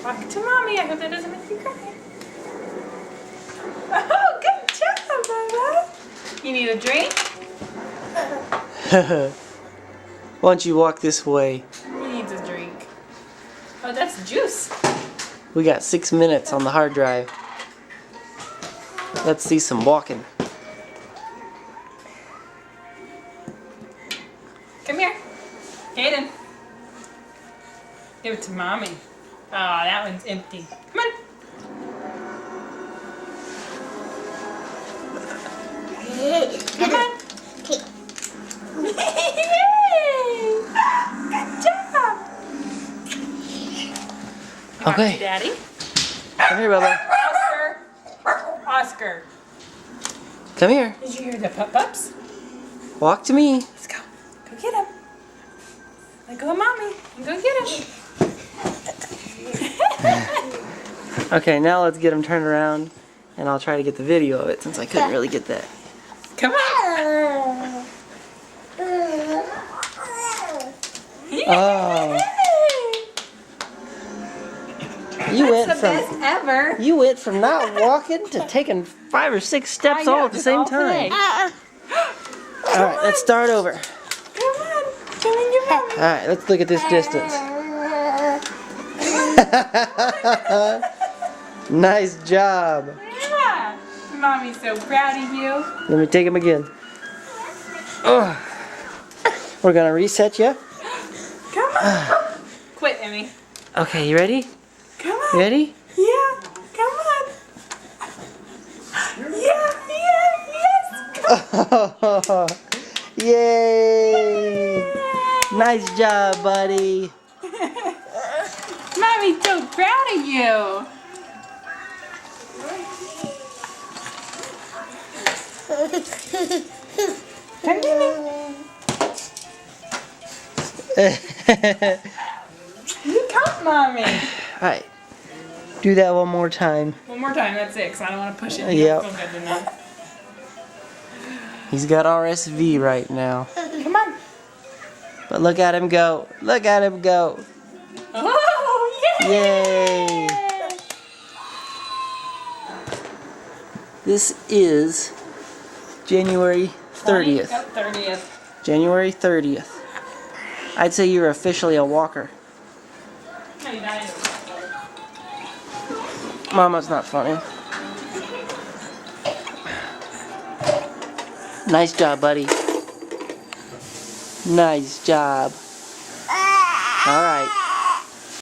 Walk to mommy. I hope that doesn't make you cry. Oh, good job, Mama. You need a drink? Why don't you walk this way? He needs a drink. Oh, that's juice. We got 6 minutes on the hard drive. Let's see some walking. Come here. Hayden. Give it to mommy. Oh, that one's empty. Come on. Come on. Yay! Good job. Okay. Daddy. Come here, Bubba. Oscar. Come here. Did you hear the pup-ups? Walk to me. Let's go. Go get him. Let go of mommy. And go get him. Okay, now let's get him turned around, and I'll try to get the video of it since I couldn't really get that. Come on. Oh. That's the best ever. You went from not walking to taking 5 or 6 steps all at the same time. All right, let's start over. Come on. Come and give mommy. All right, let's look at this distance. Nice job. Yeah. Mommy's so proud of you. Let me take him again. Oh. We're gonna reset you. Come on. Quit, Emmy. Okay, you ready? Come on. You ready? Yeah. Come on. Yeah. Yes. Yay! Nice job, buddy. Mommy's so proud of you. Come to me. You caught mommy. Alright. Do that one more time. One more time, that's it, because I don't want to push it. Yep. Don't feel good enough. He's got RSV right now. Come on. But look at him go. Look at him go. Oh, yay! Yay! This is January 30th. Oh, 30th. January 30th. I'd say you're officially a walker. Hey, that is. Mama's not funny. Nice job, buddy. Nice job. All right.